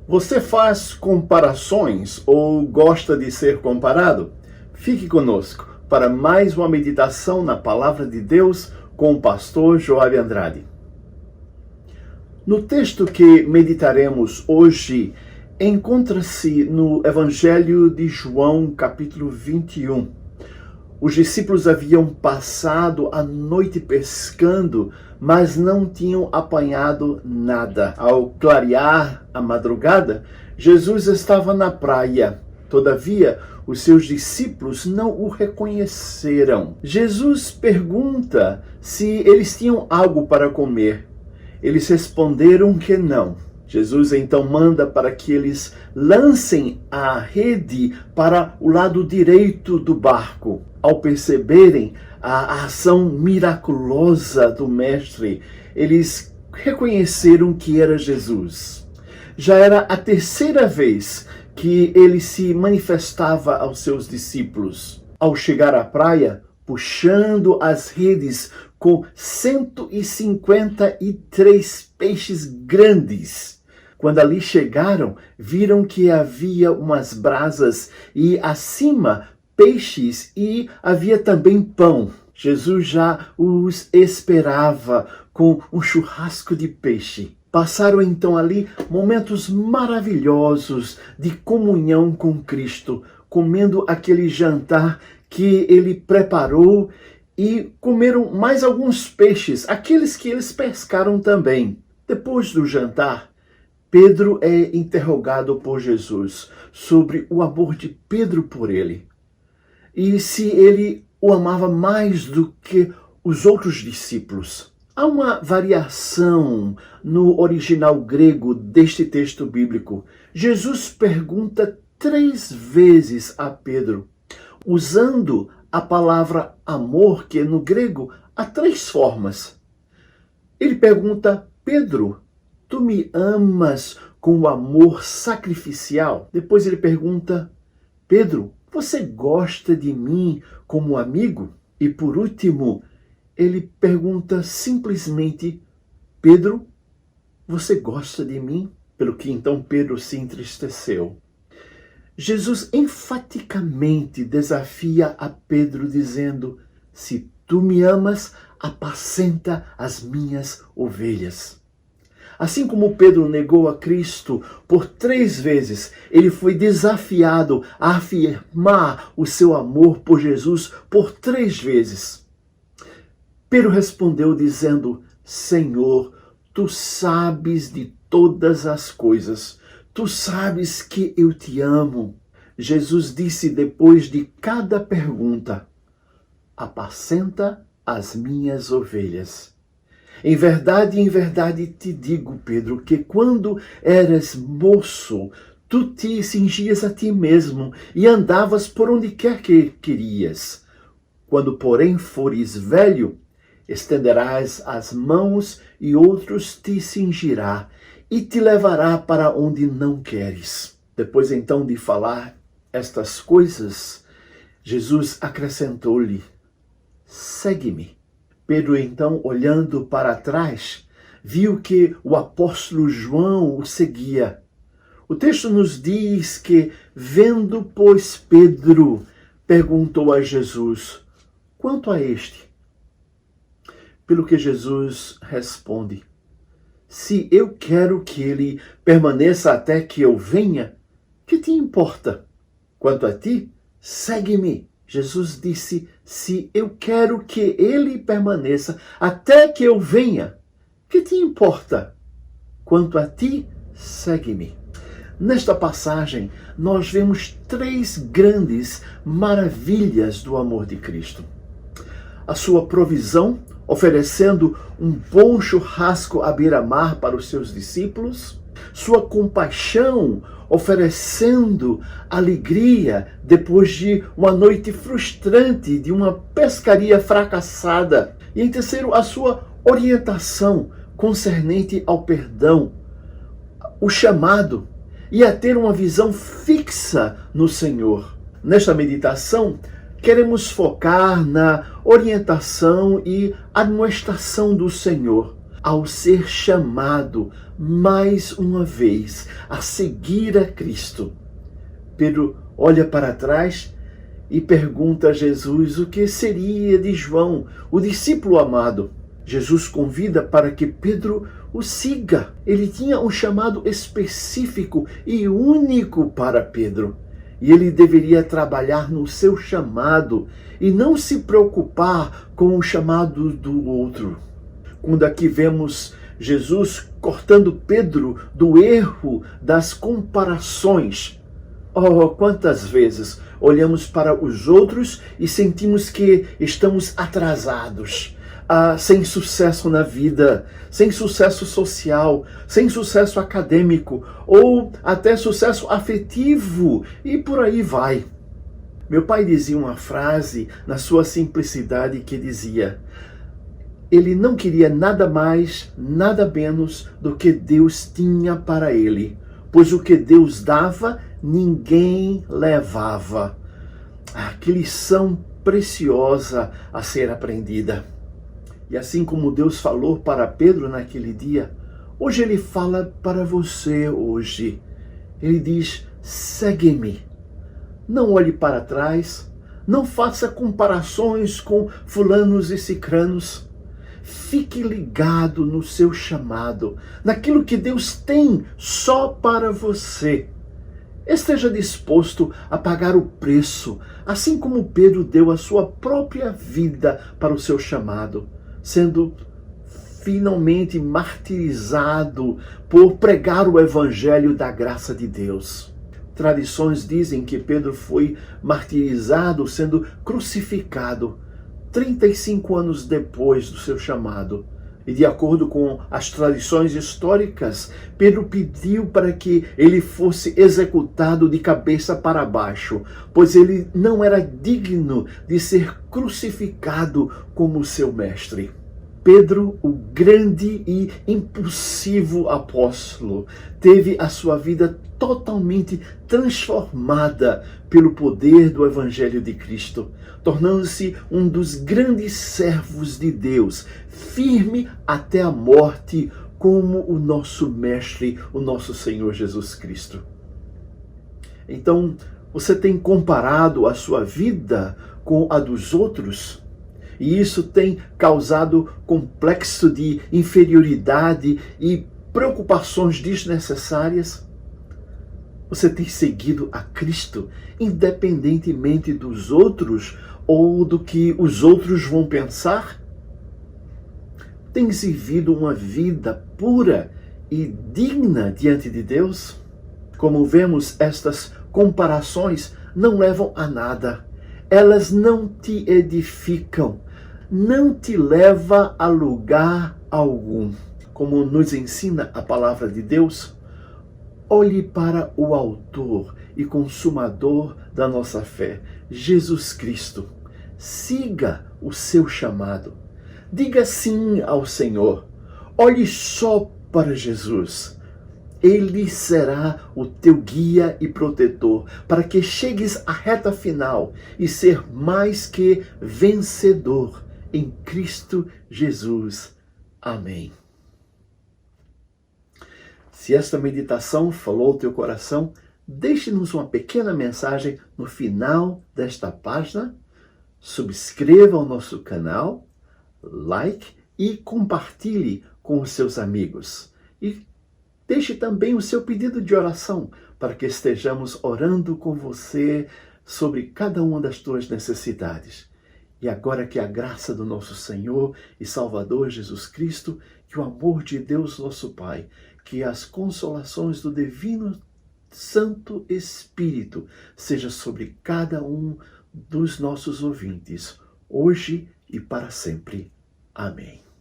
Você faz comparações ou gosta de ser comparado? Fique conosco para mais uma meditação na Palavra de Deus com o pastor Joab Andrade. No texto que meditaremos hoje, encontra-se no Evangelho de João, capítulo 21. Os discípulos haviam passado a noite pescando, mas não tinham apanhado nada. Ao clarear a madrugada, Jesus estava na praia. Todavia, os seus discípulos não o reconheceram. Jesus pergunta se eles tinham algo para comer. Eles responderam que não. Jesus então manda para que eles lancem a rede para o lado direito do barco. Ao perceberem a ação miraculosa do Mestre, eles reconheceram que era Jesus. Já era a terceira vez que ele se manifestava aos seus discípulos. Ao chegar à praia, puxando as redes com 153 peixes grandes. Quando ali chegaram, viram que havia umas brasas e acima peixes e havia também pão. Jesus já os esperava com um churrasco de peixe. Passaram então ali momentos maravilhosos de comunhão com Cristo, comendo aquele jantar que ele preparou e comeram mais alguns peixes, aqueles que eles pescaram também. Depois do jantar, Pedro é interrogado por Jesus sobre o amor de Pedro por ele. E se ele o amava mais do que os outros discípulos. Há uma variação no original grego deste texto bíblico. Jesus pergunta 3 vezes a Pedro, usando a palavra amor, que no grego há 3 formas. Ele pergunta: Pedro, tu me amas com o amor sacrificial? Depois ele pergunta: Pedro, você gosta de mim como amigo? E por último, ele pergunta simplesmente: Pedro, você gosta de mim? Pelo que então Pedro se entristeceu. Jesus enfaticamente desafia a Pedro dizendo: se tu me amas, apacenta as minhas ovelhas. Assim como Pedro negou a Cristo por 3 vezes, ele foi desafiado a afirmar o seu amor por Jesus por 3 vezes. Pedro respondeu dizendo: Senhor, tu sabes de todas as coisas, tu sabes que eu te amo. Jesus disse depois de cada pergunta: apacenta as minhas ovelhas. Em verdade te digo, Pedro, que quando eras moço, tu te cingias a ti mesmo e andavas por onde quer que querias. Quando, porém, fores velho, estenderás as mãos e outros te cingirá e te levará para onde não queres. Depois, então, de falar estas coisas, Jesus acrescentou-lhe: segue-me. Pedro, então, olhando para trás, viu que o apóstolo João o seguia. O texto nos diz que, vendo, pois, Pedro, perguntou a Jesus: quanto a este? Pelo que Jesus responde: se eu quero que ele permaneça até que eu venha, que te importa? Quanto a ti, segue-me. Jesus disse: se eu quero que ele permaneça até que eu venha, que te importa? Quanto a ti, segue-me. Nesta passagem, nós vemos 3 grandes maravilhas do amor de Cristo. A sua provisão, oferecendo um bom churrasco à beira-mar para os seus discípulos. Sua compaixão, oferecendo alegria depois de uma noite frustrante, de uma pescaria fracassada. E em terceiro, a sua orientação concernente ao perdão, o chamado e a ter uma visão fixa no Senhor. Nesta meditação, queremos focar na orientação e admoestação do Senhor, ao ser chamado mais uma vez a seguir a Cristo, Pedro olha para trás e pergunta a Jesus o que seria de João, o discípulo amado. Jesus convida para que Pedro o siga. Ele tinha um chamado específico e único para Pedro. E ele deveria trabalhar no seu chamado e não se preocupar com o chamado do outro. Quando aqui vemos Jesus cortando Pedro do erro das comparações. Oh, quantas vezes olhamos para os outros e sentimos que estamos atrasados, sem sucesso na vida, sem sucesso social, sem sucesso acadêmico ou até sucesso afetivo e por aí vai. Meu pai dizia uma frase na sua simplicidade que dizia: ele não queria nada mais, nada menos do que Deus tinha para ele, pois o que Deus dava, ninguém levava. Que lição preciosa a ser aprendida. E assim como Deus falou para Pedro naquele dia, hoje Ele fala para você hoje. Ele diz: segue-me. Não olhe para trás, não faça comparações com fulanos e cicranos. Fique ligado no seu chamado, naquilo que Deus tem só para você. Esteja disposto a pagar o preço, assim como Pedro deu a sua própria vida para o seu chamado, sendo finalmente martirizado por pregar o evangelho da graça de Deus. Tradições dizem que Pedro foi martirizado, sendo crucificado 35 anos depois do seu chamado. E de acordo com as tradições históricas, Pedro pediu para que ele fosse executado de cabeça para baixo, pois ele não era digno de ser crucificado como seu mestre. Pedro, o grande e impulsivo apóstolo, teve a sua vida totalmente transformada pelo poder do Evangelho de Cristo, tornando-se um dos grandes servos de Deus, firme até a morte, como o nosso Mestre, o nosso Senhor Jesus Cristo. Então, você tem comparado a sua vida com a dos outros? E isso tem causado complexo de inferioridade e preocupações desnecessárias? Você tem seguido a Cristo independentemente dos outros ou do que os outros vão pensar? Tens vivido uma vida pura e digna diante de Deus? Como vemos, estas comparações não levam a nada. Elas não te edificam, não te levam a lugar algum. Como nos ensina a palavra de Deus, olhe para o autor e consumador da nossa fé, Jesus Cristo. Siga o seu chamado. Diga sim ao Senhor. Olhe só para Jesus. Ele será o teu guia e protetor para que chegues à reta final e ser mais que vencedor em Cristo Jesus. Amém. Se esta meditação falou ao teu coração, deixe-nos uma pequena mensagem no final desta página. Subscreva o nosso canal, like e compartilhe com os seus amigos. E deixe também o seu pedido de oração para que estejamos orando com você sobre cada uma das tuas necessidades. E agora que a graça do nosso Senhor e Salvador Jesus Cristo, que o amor de Deus nosso Pai, que as consolações do Divino Santo Espírito seja sobre cada um dos nossos ouvintes, hoje e para sempre. Amém.